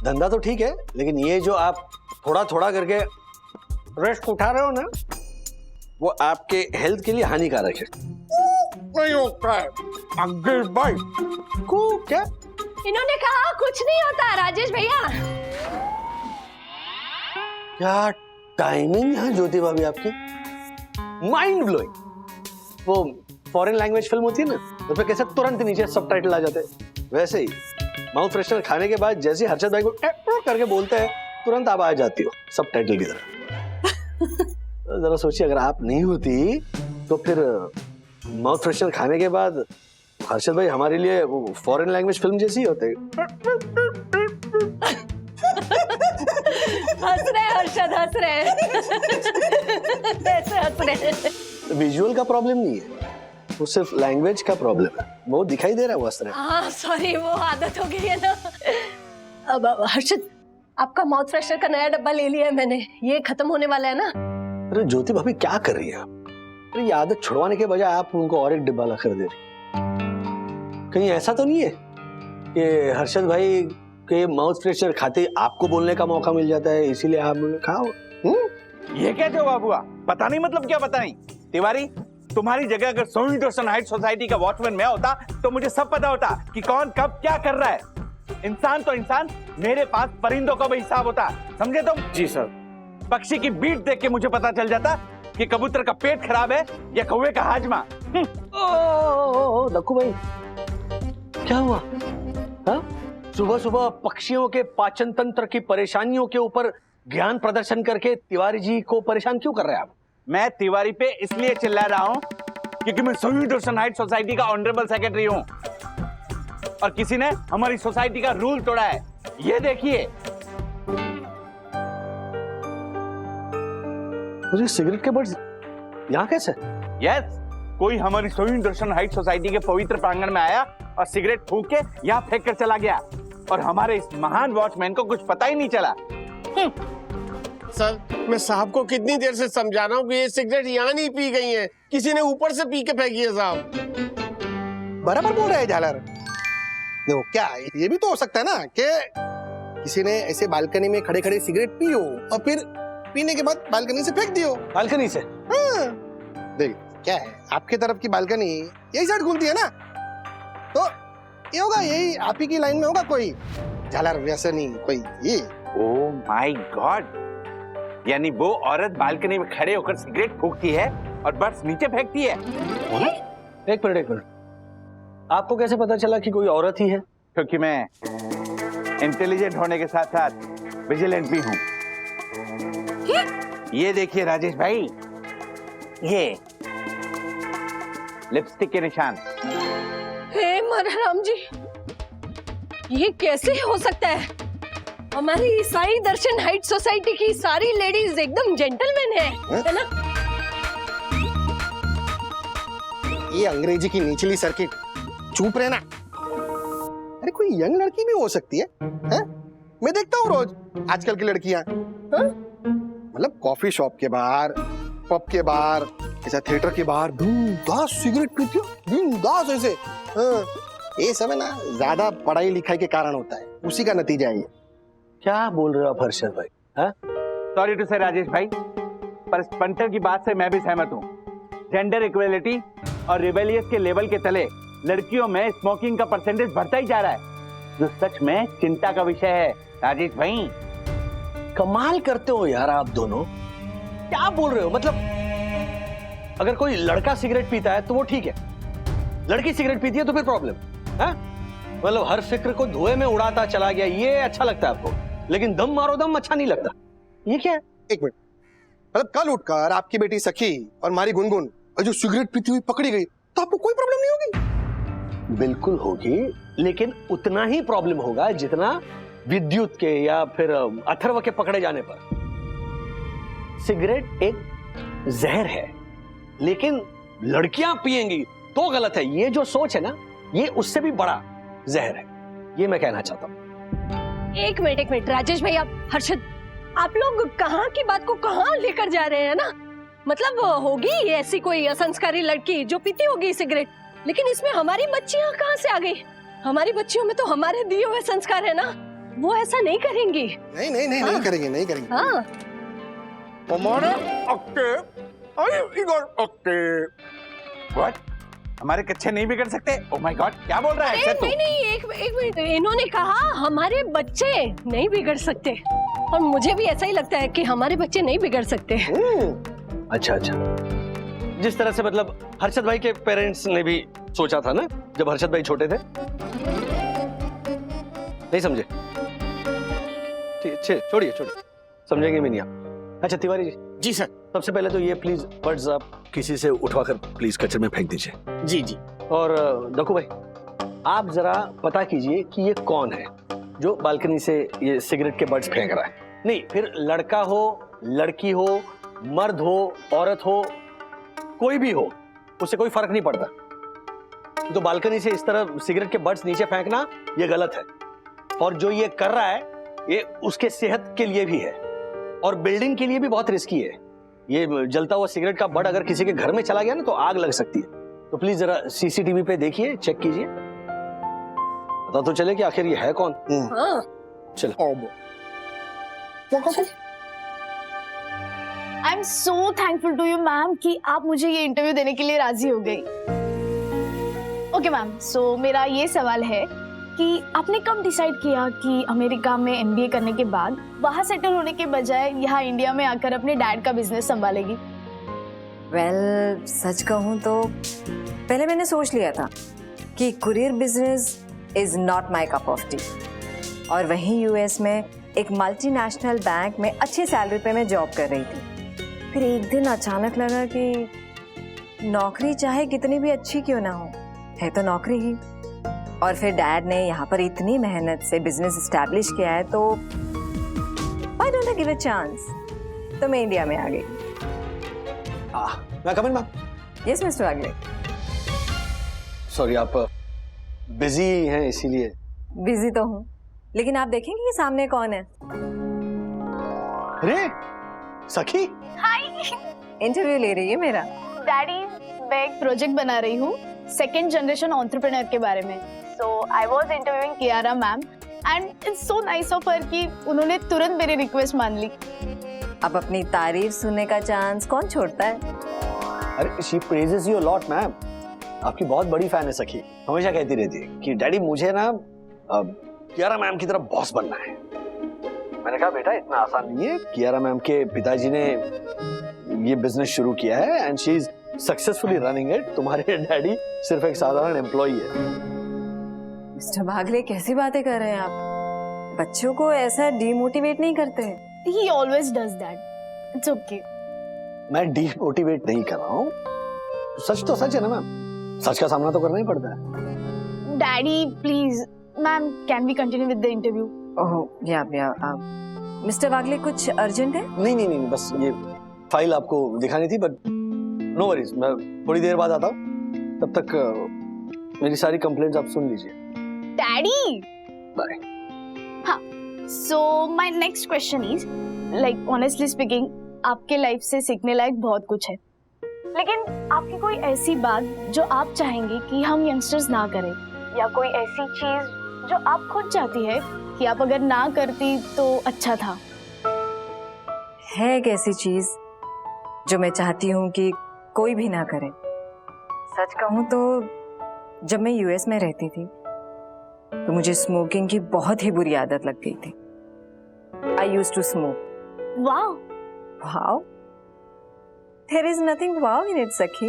धंधा तो ठीक है, लेकिन ये जो आप थोड़ा थोड़ा करके रिस्क उठा रहे हो ना, वो आपके हेल्थ के लिए हानिकारक है। नहीं होता है अंकित भाई को। क्या इन्होंने कहा कुछ नहीं होता राजेश भैया। क्या टाइमिंग है ज्योति भाभी आपकी, माइंड ब्लोइंग। वो फॉरेन लैंग्वेज फिल्म होती है ना, उसमें कैसे तुरंत नीचे सबटाइटल आ जाते हैं, वैसे ही माउथ फ्रेशनर खाने के बाद जैसे हर्षद भाई को करके बोलते हैं, तुरंत आप आ जाती हो सबटाइटल की तरह। जरा सोचिए, अगर आप नहीं होती तो फिर माउथ फ्रेशनर खाने के बाद हर्षद भाई हमारे लिए वो फॉरेन लैंग्वेज फिल्म जैसी होते। हंस रहे हर्षद, हंस रहे ऐसे हंस रहे। विजुअल का प्रॉब्लम नहीं है, वो सिर्फ लैंग्वेज का प्रॉब्लम है, वो दिखाई दे रहा है वो हंस रहे। हाँ सॉरी, वो आदत हो गई है ना। अब हर्षद, आपका माउथ फ्रेशनर का नया डब्बा ले लिया है मैंने, ये खत्म होने वाला है ना। अरे ज्योति भाभी क्या कर रही है आप? अरे ये आदत छुड़वाने के बजाय आप उनको और एक डिब्बा ला कर दे रही। कहीं ऐसा तो नहीं है कि हर्षद भाई के माउथ फ्रेशनर खाते आपको बोलने का मौका मिल जाता है, इसीलिए आप खाओ? ये कहते हो बाबूआ? पता नहीं मतलब क्या पता नहीं? तिवारी, तुम्हारी जगह अगर सोनी दर्शन हाइट सोसाइटी का वॉचमैन मैं होता तो मुझे सब पता होता कि कौन कब क्या कर रहा है। इंसान तो इंसान, मेरे पास परिंदों का भी हिसाब होता, समझे तुम? जी सर। पक्षी की बीट देख के मुझे पता चल जाता कि कबूतर का पेट खराब है या कौवे का हाजमा। ओ दक्कू भाई, क्या हुआ? सुबह सुबह पक्षियों के पाचन तंत्र की परेशानियों के ऊपर ज्ञान प्रदर्शन करके तिवारी जी को परेशान क्यों कर रहे हैं आप? मैं तिवारी पे इसलिए चिल्ला रहा हूं क्योंकि मैं सोनी दर्शन हाइट सोसाइटी का ऑनरेबल सेक्रेटरी हूं और किसी ने हमारी सोसाइटी का रूल तोड़ा है। ये देखिए। मुझे सिगरेट के बट्स यहाँ कैसे? यस, कोई हमारी सोनी दर्शन हाइट सोसाइटी के पवित्र प्रांगण में आया और सिगरेट फूंक के यहाँ फेंक कर चला गया और हमारे इस महान वॉचमैन को कुछ पता ही नहीं चला। सर, मैं साहब को कितनी देर से समझा रहा हूँ कि ये सिगरेट यहाँ नहीं पी गई है, किसी ने ऊपर से पी के फेंकी है साहब। बराबर बोल रहे हैं झालर। देखो क्या ये भी तो हो सकता है ना कि किसी ने ऐसे बालकनी में खड़े खड़े सिगरेट पी हो और फिर पीने के बाद बालकनी से फेंक दियो। बालकनी से? हाँ। देख क्या है, आपके तरफ की बालकनी यही साइड खुलती है ना, तो ये होगा, यही आप ही की लाइन में होगा कोई झालर व्यसनी कोई ये। ओह माय गॉड, यानी वो औरत बालकनी में खड़े होकर सिगरेट फूंकती है और बर्ड्स नीचे फेंकती है। एक मिनट, आपको कैसे पता चला कि कोई औरत ही है? क्योंकि मैं इंटेलिजेंट होने के साथ साथ विजिलेंट भी हूँ। ये देखिए राजेश भाई, ये लिपस्टिक के निशान। हे माराराम जी, ये कैसे हो सकता है? हमारी ईसाई दर्शन हाइट सोसाइटी की सारी लेडीज एकदम जेंटलमैन है ना? ये अंग्रेजी की निचली सर्किट, चुप रहना। अरे कोई यंग लड़की भी हो सकती है, हैं? मैं देखता हूँ रोज आजकल की लड़कियां, मतलब कॉफी शॉप के बाहर, पब के बाहर, ऐसा थिएटर के बाहर बिंदास सिगरेट पीती हो, बिंदास ऐसे। ये सब है ना ज्यादा पढ़ाई लिखाई के कारण होता है, उसी का नतीजा है ये। क्या बोल रहे हो आप हर्षद भाई? सॉरी टू से राजेश भाई, पर स्पंटर की बात से मैं भी सहमत हूँ। जेंडर इक्वेलिटी और रिबेलियस के लेवल के तले लड़कियों में स्मोकिंग का परसेंटेज बढ़ता ही जा रहा है, जो सच में चिंता का विषय है राजेश भाई। कमाल करते हो यार आप दोनों, क्या बोल रहे हो? मतलब अगर कोई लड़का सिगरेट पीता है तो वो ठीक है, लड़की सिगरेट पीती है तो फिर प्रॉब्लम है? मतलब हर फिक्र को धुएं में उड़ाता चला गया, ये अच्छा लगता है आपको, लेकिन दम मारो दम अच्छा नहीं लगता। ये क्या है? एक मिनट, मतलब कल उठकर आपकी बेटी सखी और मारी गुनगुन जो सिगरेट पीती हुई पकड़ी गई तो आपको कोई प्रॉब्लम नहीं होगी? बिल्कुल होगी, लेकिन उतना ही प्रॉब्लम होगा जितना विद्युत के या फिर अथर्व के पकड़े जाने पर। सिगरेट एक जहर है, लेकिन लड़कियां पिएंगी तो गलत है। ये जो सोच है ना, ये उससे भी बड़ा जहर है, ये मैं कहना चाहता हूँ। एक मिनट राजेश भाई, आप हर्षद, आप लोग कहाँ की बात को कहाँ लेकर जा रहे हैं ना? मतलब होगी ऐसी कोई असंस्कारी लड़की जो पीती होगी सिगरेट, लेकिन इसमें हमारी बच्चियां कहाँ से आ गई? हमारी बच्चियों में तो हमारे दिए हुए संस्कार है ना, वो ऐसा नहीं करेंगी। नहीं करेंगे, नहीं करेंगे। हाँ। What? हमारे कच्चे नहीं बिगड़ सकते? ओह माय गॉड, क्या बोल रहा है? नहीं, एक मिनट, इन्होंने कहा हमारे बच्चे नहीं बिगड़ सकते, और मुझे भी ऐसा ही लगता है कि हमारे बच्चे नहीं बिगड़ सकते। अच्छा, जिस तरह से मतलब हर्षद भाई के पेरेंट्स ने भी सोचा था ना जब हर्षद भाई छोटे थे, नहीं समझे? छोड़िए, समझेंगे भी नहीं आप। अच्छा तिवारी जी। जी सर। सबसे पहले तो ये प्लीज बर्ड्स आप किसी से उठवाकर प्लीज कचरे में फेंक दीजिए। जी। और दक्कू भाई, आप जरा पता कीजिए कि ये कौन है जो बालकनी से ये सिगरेट के बर्ड्स फेंक रहा है। नहीं, फिर लड़का हो, लड़की हो, मर्द हो, औरत हो, कोई भी हो, उससे कोई फर्क नहीं पड़ता। तो बालकनी से इस तरह सिगरेट के बर्ड्स नीचे फेंकना ये गलत है। और जो ये कर रहा है ये उसके सेहत के लिए भी है और बिल्डिंग के लिए भी बहुत रिस्की है। ये जलता हुआ सिगरेट का बड़ अगर किसी के घर में चला गया ना तो आग लग सकती है। तो प्लीज जरा सीसीटीवी पे देखिए, चेक कीजिए, पता तो चले कि आखिर ये है कौन। हाँ। चलो। I am so thankful to you ma'am कि आप मुझे ये इंटरव्यू देने के लिए राजी हो गई। ओके मैम, सो मेरा ये सवाल है कि आपने कब डिसाइड किया कि अमेरिका में एमबीए करने के बाद वहाँ सेटल होने के बजाय यहाँ इंडिया में आकर अपने डैड का बिजनेस संभालेगी? वेल, सच कहूँ तो पहले मैंने सोच लिया था कि courier business is not my cup of T, और वहीं यूएस में एक मल्टीनेशनल बैंक में अच्छी सैलरी पे मैं जॉब कर रही थी। फिर एक दिन अचानक लगा कि नौकरी चाहे कितनी भी अच्छी क्यों ना हो, है तो नौकरी ही। और फिर डैड ने यहाँ पर इतनी मेहनत से बिजनेस एस्टैब्लिश किया है तो why don't I give a chance. तो मैं इंडिया में आ गई। मैं come in ma'am? Yes mister Wagle. Sorry, आप बिजी हैं इसीलिए। बिजी तो हूँ, लेकिन आप देखेंगे कि सामने कौन है। अरे सखी। हाय। इंटरव्यू ले रही है मेरा। डैडी, मैं एक प्रोजेक्ट बना रही हूँ सेकेंड जनरेशन एंटरप्रेन्योर के बारे में। So I was interviewing Kiara ma'am and it's so nice of her कि उन्होंने तुरंत मेरी रिक्वेस्ट मान ली। अब अपनी तारीफ सुनने का चांस कौन छोड़ता है? अरे she praises you a lot ma'am. आपकी बहुत बड़ी फैन है सखी, हमेशा कहती रहती है कि डैडी मुझे ना कियारा मैम की तरफ बॉस बनना है। मैंने कहा बेटा इतना आसान नहीं है, कियारा मैम के पिताजी ने ये बिजनेस शुरू किया है and she is successfully running it. तुम्हारे डैडी सिर्फ एक साधारण एम्प्लॉई है। मिस्टर भागले, कैसी बातें कर रहे हैं आप? बच्चों को ऐसा डिमोटिवेट नहीं करते हैं। He always does that. It's okay. मैं डिमोटिवेट नहीं कर रहा हूँ, सच तो सच है ना मैम, सच का सामना तो करना ही पड़ता है। Daddy, please, ma'am, can we continue with the interview? ओह या मिस्टर वागले, कुछ अर्जेंट है? नहीं, बस ये फाइल आपको दिखानी थी, बट नो वरीज, मैं थोड़ी देर बाद आता हूँ। तब तक मेरी सारी कंप्लेंट्स आप सुन लीजिए। Daddy. बाय। हाँ, so my next question is, like honestly speaking, आपके लाइफ से सीखने लायक बहुत कुछ है, लेकिन आपकी कोई ऐसी बात जो आप चाहेंगे कि हम यंगस्टर्स ना करें, या कोई ऐसी चीज जो आप खुद चाहती है कि आप अगर ना करती तो अच्छा था? है एक ऐसी चीज जो मैं चाहती हूँ कि कोई भी ना करे। सच कहूँ तो जब मैं यूएस में रहती थी तो मुझे स्मोकिंग की बहुत ही बुरी आदत लग गई थी। I used to smoke. Wow. Wow? There is nothing wow in it सखी।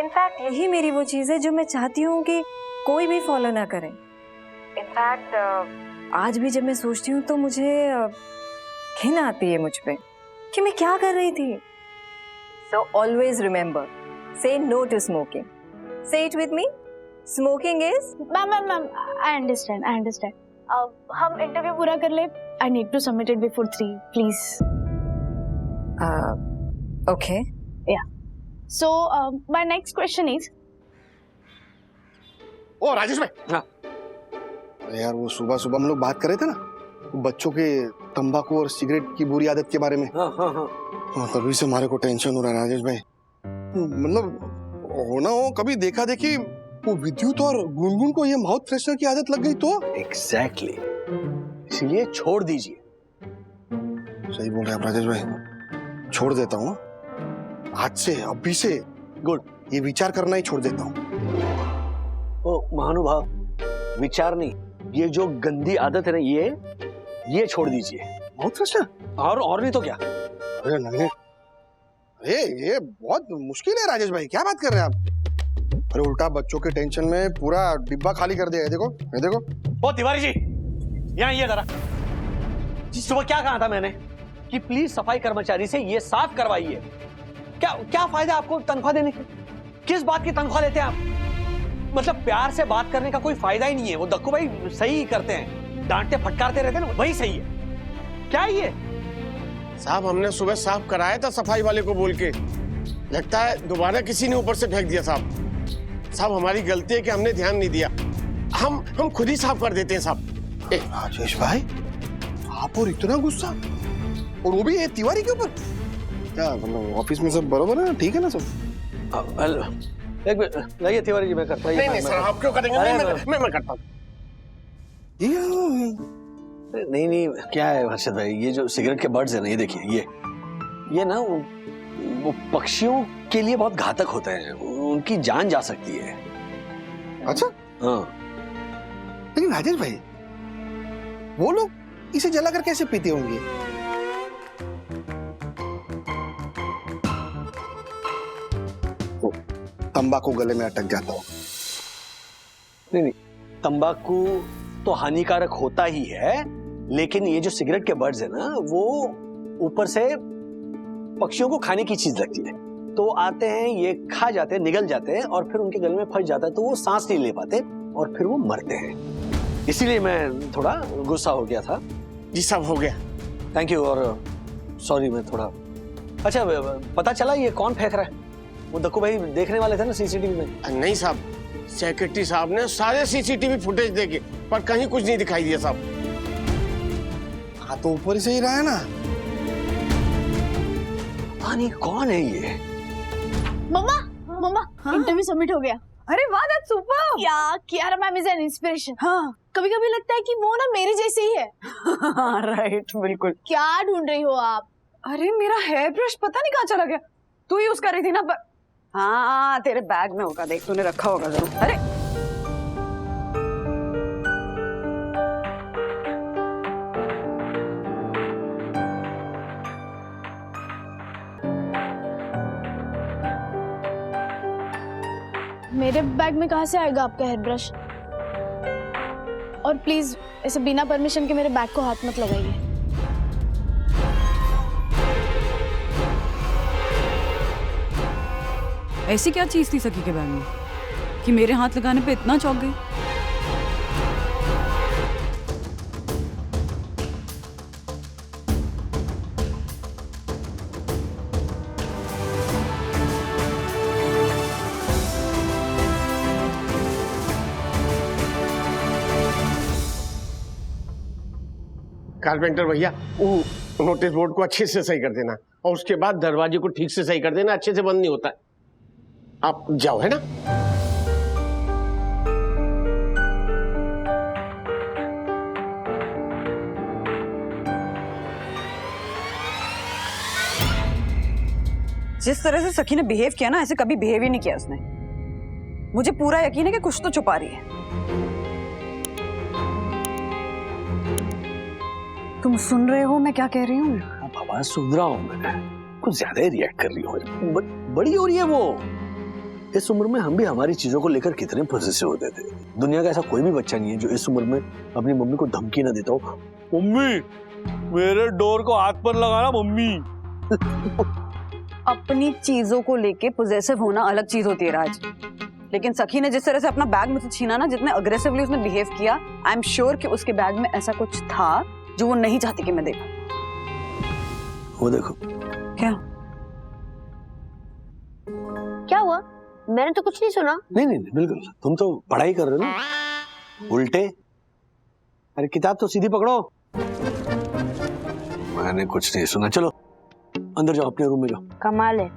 इनफैक्ट यही मेरी वो चीज है जो मैं चाहती हूँ कि कोई भी फॉलो ना करे। इनफैक्ट आज भी जब मैं सोचती हूँ तो मुझे घिन आती है मुझ पे कि मैं क्या कर रही थी। So always remember, say no to smoking. Say it with me. Smoking is. Ma'am, I understand. हम इंटरव्यू पूरा कर ले। I need to submit it before 3, please. Okay. Yeah. So my next question is. ओ राजेश भाई। हाँ। यार वो सुबह हम लोग बात कर रहे थे ना, बच्चों के तंबाकू और सिगरेट की बुरी आदत के बारे में। हाँ, तभी से हमारे को टेंशन हो रहा है राजेश भाई। मतलब होना हो कभी देखा देखी वो विद्युत और गुनगुन को ये माउथ फ्रेशनर की आदत लग गई तो। एग्जैक्टली, इसलिए छोड़ दीजिए। सही बोल रहे हैं आप राजेश भाई, छोड़ देता हूँ आज से, अभी से। गुड, ये विचार करना ही छोड़ देता हूँ। ओ महानुभाव, विचार नहीं, ये जो गंदी आदत है ना, ये छोड़ दीजिए। Mouth freshener? और नहीं तो क्या। अरे नहीं, अरे ये बहुत मुश्किल है राजेश भाई, क्या बात कर रहे हैं आप? अरे उल्टा बच्चों के टेंशन में पूरा डिब्बा खाली कर दिया है। देखो, ये देखो। ओ तिवारी जी, यहाँ ये जरा। जिस सुबह क्या कहा था मैंने कि प्लीज सफाई कर्मचारी से ये साफ करवाइए। क्या फायदा आपको तनख्वाह देने की? किस बात की तनख्वाह लेते हैं आप? मतलब प्यार से बात करने का कोई फायदा ही नहीं है। वो दक्कू भाई सही करते हैं, डांटते फटकारते रहते हैं ना, वही सही है। क्या ये साहब, हमने सुबह साफ कराया था सफाई वाले को बोल के, लगता है दोबारा किसी ने ऊपर से फेंक दिया। साहब हमारी गलती है कि हमने ध्यान नहीं दिया। हम खुद ही साफ कर देते हैं साहब। ए राजेश भाई, आप और इतना गुस्सा, और वो भी ये तिवारी के ऊपर? क्या मतलब ऑफिस में सब बरोबर है, ठीक है ना सब? एक मिनट लाइए तिवारी जी, मैं करता हूँ। नहीं सर, आप क्यों करेंगे? मैं करता हूँ। नहीं क्या है हर्षद भाई, ये जो सिगरेट के बर्ड्स है ना, ये देखिए, ये ना वो पक्षियों के लिए बहुत घातक होते हैं, उनकी जान जा सकती है। अच्छा हाँ, लेकिन राजेश भाई, वो लोग इसे जलाकर कैसे पीते होंगे? तंबाकू गले में अटक जाता हो। नहीं, तंबाकू तो हानिकारक होता ही है, लेकिन ये जो सिगरेट के बर्ड्स है ना, वो ऊपर से पक्षियों को खाने की चीज लगती है, तो वो आते हैं, ये खा जाते हैं, निगल जाते हैं, और फिर उनके गले में फंस जाता है, तो वो सांस नहीं ले पाते और फिर वो मरते हैं। इसीलिए मैं थोड़ा गुस्सा हो गया था। जी सब हो गया, थैंक यू, और सॉरी मैं थोड़ा। अच्छा, पता चला ये कौन फेंक रहा है? वो दक्कू भाई देखने वाले थे ना सीसीटीवी में? नहीं साहब, सेक्रेटरी साहब ने सारे सीसीटीवी फुटेज देखे, पर कहीं कुछ नहीं दिखाई दिया साहब। हाँ तो ऊपर से ही रहा है ना। पता नहीं कौन है ये। मम्मा इंटरव्यू सबमिट हो गया। अरे वाह, दैट्स सुपर। या Kiara ma'am is an inspiration. हाँ, कभी कभी लगता है कि वो ना मेरे जैसे ही है। राइट, बिल्कुल। क्या ढूंढ रही हो आप? अरे मेरा हेयर ब्रश पता नहीं कहाँ चला गया, तू यूज कर रही थी ना। हाँ, तेरे बैग में होगा, देख तूने रखा होगा जरूर। अरे मेरे बैग में कहाँ से आएगा आपका हेयर ब्रश? और प्लीज ऐसे बिना परमिशन के मेरे बैग को हाथ मत लगाइए। ऐसी क्या चीज थी सखी के बैग में कि मेरे हाथ लगाने पे इतना चौंक गई? कारपेंटर भैया, वो नोटिस बोर्ड को अच्छे से सही कर देना, और उसके बाद दरवाजे को ठीक से सही कर देना, अच्छे से बंद नहीं होता है। आप जाओ, है ना? जिस तरह से सखी ने बिहेव किया ना, ऐसे कभी बिहेव ही नहीं किया उसने। मुझे पूरा यकीन है कि कुछ तो छुपा रही है। तुम सुन रहे हो मैं क्या कह रही हूँ? बाबा सुन रहा हूँ मैं, कुछ ज्यादा ही रिएक्ट कर रही हूँ, बड़ी हो रही है वो। इस उम्र में हम भी हमारी चीजों को लेकर कितने पॉजिटिव होते थे। दुनिया का ऐसा कोई भी बच्चा नहीं है जो इस उम्र में अपनी मम्मी को धमकी ना देता हो, मम्मी मेरे डोर को हाथ पर लगाना मम्मी। अपनी चीजों को लेके पॉजेसिव होना अलग चीज होती है राज, लेकिन सखी ने जिस तरह से अपना बैग मुझसे छीना ना, जितने अग्रेसिवली उसने बिहेव किया, आई एम श्योर कि उसके बैग में ऐसा कुछ था जो वो नहीं चाहती कि मैं देखूं। वो देखो। क्या हुआ? मैंने तो कुछ नहीं सुना। नहीं बिल्कुल, तुम तो पढ़ाई कर रहे हो ना उल्टे। अरे किताब तो सीधी पकड़ो। मैंने कुछ नहीं सुना, चलो अंदर जाओ, अपने रूम में जाओ। कमाल है,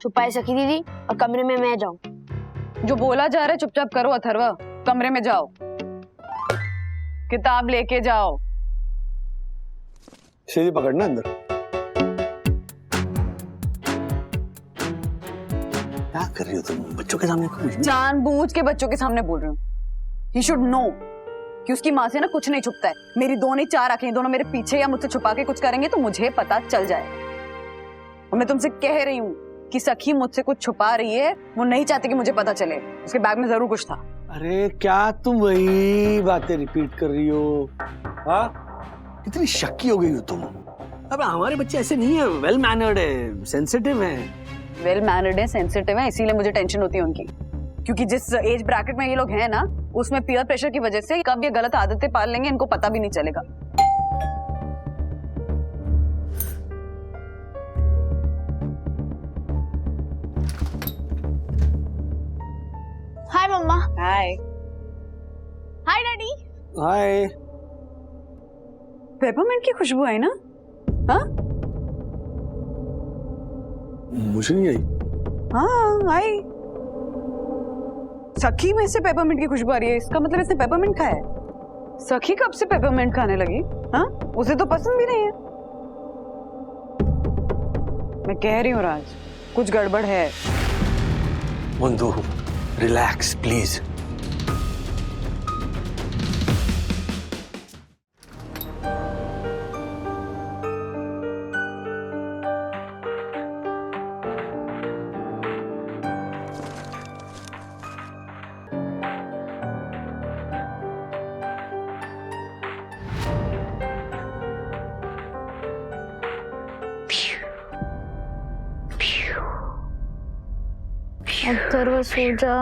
छुपाई सखी दीदी और कमरे में मैं जाऊं। जो बोला जा रहा है चुपचाप करो अथर्वा, कमरे में जाओ, किताब लेके जाओ। सीधी पकड़ना अंदर। क्या कर रही हो तुम बच्चों के सामने? जानबूझ के बच्चों के सामने बोल रही हूँ। He should know कि उसकी माँ से ना कुछ नहीं छुपता है। मेरी दो नहीं चार आंखें, दोनों मेरे पीछे या मुझसे छुपा के कुछ करेंगे तो मुझे पता चल जाए। और मैं तुमसे कह रही हूँ कि सखी मुझसे कुछ छुपा रही है, वो नहीं चाहती कि मुझे पता चले। उसके बैग में जरूर कुछ था। अरे क्या तुम वही बातें रिपीट कर रही हो? हाँ, कितनी शक्की हो गई हो तुम। अब हमारे बच्चे ऐसे नहीं है, वेल मैनर्ड है, सेंसिटिव है। वेल मैनर्ड है, सेंसिटिव है, इसीलिए मुझे टेंशन होती है उनकी। क्योंकि जिस एज ब्रैकेट में ये लोग हैं ना, उसमें पीयर प्रेशर की वजह से कब ये गलत आदतें पाल लेंगे इनको पता भी नहीं चलेगा। हाय मम्मा। हाय। हाय डैडी। हाय। पेपरमिंट की खुशबू आई ना? हाँ मुझे नहीं आई। हाँ आई। सखी में से पेपरमिंट की खुशबू आ रही है, इसका मतलब इसने पेपरमिंट खाया है। सखी कब से पेपरमिंट खाने लगी? हाँ, उसे तो पसंद भी नहीं है। मैं कह रही हूँ राज, कुछ गड़बड़ है। बंधु रिलैक्स प्लीज। अथर्व सो जा।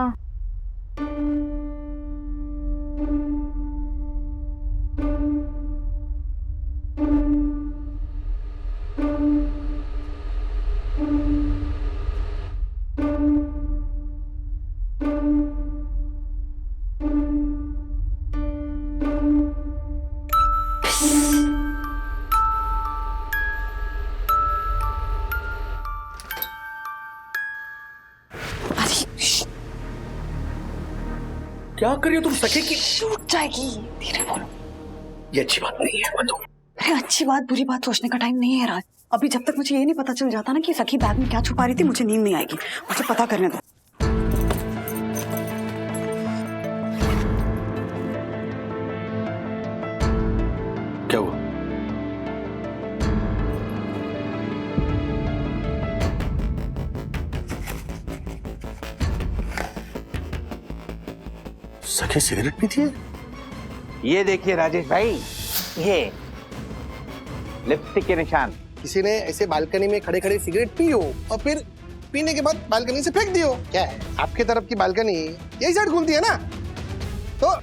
क्या कर रही हो तुम? सखी की टूट जाएगी, धीरे बोलो। ये अच्छी बात नहीं है बंधु। अरे अच्छी बात बुरी बात सोचने का टाइम नहीं है राज। अभी जब तक मुझे ये नहीं पता चल जाता ना कि सखी बैग में क्या छुपा रही थी, मुझे नींद नहीं आएगी। मुझे पता करने दो। क्या हुआ? सखी सिगरेट पीती है? ये देखिए राजेश भाई, ये लिपस्टिक के निशान। किसी ने ऐसे बालकनी में खड़े खड़े सिगरेट पी हो और फिर पीने के बाद बालकनी से फेंक दियो। क्या है, आपके तरफ की बालकनी यही साइड घूमती है ना, तो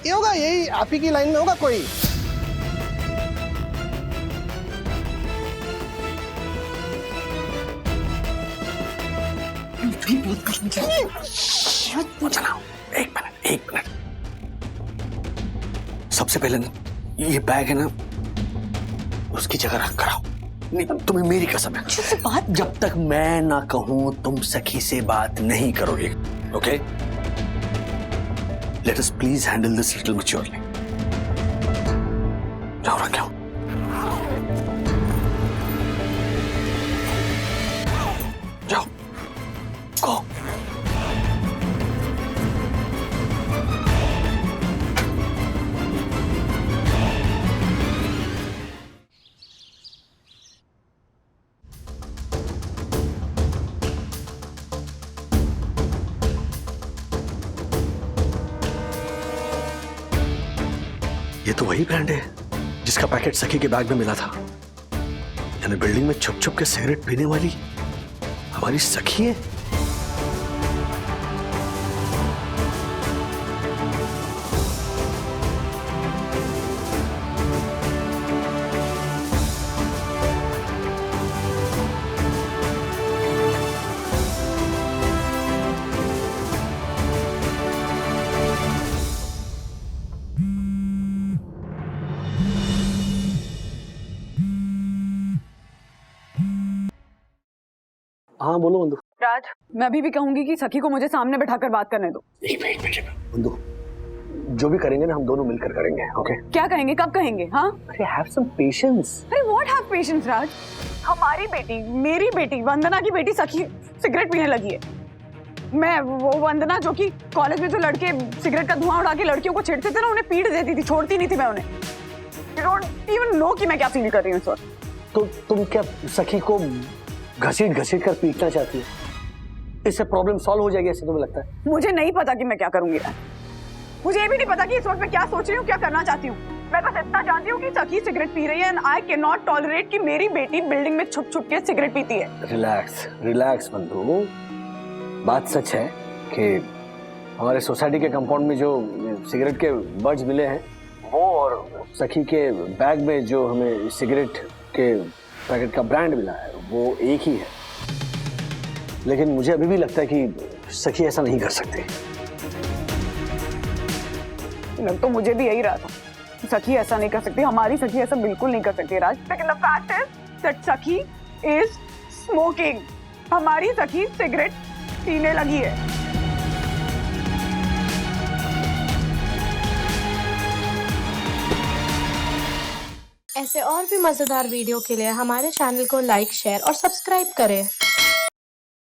ये होगा, यही आप ही की लाइन में होगा कोई। एक मिनट। सबसे पहले ना ये बैग है ना, उसकी जगह रख कर आओ। नहीं, तुम्हें मेरी कसम है, बात जब तक मैं ना कहूं तुम सखी से बात नहीं करोगे। Okay, let us please handle this little maturely. जाओ रख आओ। जाओ गो। ये तो वही ब्रांड है जिसका पैकेट सखी के बैग में मिला था। यानी बिल्डिंग में छुप छुप के सिगरेट पीने वाली हमारी सखी है। हाँ बोलो बंधु। राज, मैं अभी भी कहूंगी कि सखी को मुझे सामने बैठाकर बात करने दो। एक मिनट बंधु, जो भी करेंगे ना हम दोनों मिलकर करेंगे। ओके? क्या कहेंगे, कब कहेंगे? हाँ, अरे हैव सम पेशेंस। अरे व्हाट हैव पेशेंस राज? हमारी बेटी, मेरी बेटी, वंदना की बेटी सखी सिगरेट पीने लगी है। मैं वो वंदना जो कि कॉलेज में जो लड़के सिगरेट का धुआं उड़ा के लड़कियों को छेड़ते थे ना, उन्हें पीट देती थी, छोड़ती नहीं थी मैं उन्हें। You don't even know कि मैं क्या फील कर रही हूँ इस वक्त। तो तुम क्या सखी को घसीट घसीट कर पीटना चाहती है? इससे प्रॉब्लम सॉल्व हो जाएगी ऐसे तुम्हें लगता है? मुझे नहीं पता कि मैं क्या करूंगी। मुझे ये भी नहीं पता कि इस वक्त मैं क्या सोच रही हूँ, क्या करना चाहती हूँ। मैं बस इतना जानती हूँ कि सखी सिगरेट पी रही है and I can not tolerate कि मेरी बेटी बिल्डिंग में छुप छुप के सिगरेट पीती है। रिलैक्स रिलैक्स बंधु, बात सच है कि हमारे सोसाइटी के कंपाउंड में जो सिगरेट के बर्ड्स मिले हैं वो और सखी के बैग में जो हमें सिगरेट के पैकेट का ब्रांड मिला है वो एक ही है। लेकिन मुझे अभी भी लगता है कि सखी ऐसा नहीं कर सकती। लग तो मुझे भी यही रहा था, सखी ऐसा नहीं कर सकती, हमारी सखी ऐसा बिल्कुल नहीं कर सकती राज। लेकिन द फैक्ट इज दैट सखी इज स्मोकिंग। हमारी सखी सिगरेट पीने लगी है। ऐसे और भी मजेदार वीडियो के लिए हमारे चैनल को लाइक, शेयर और सब्सक्राइब करें।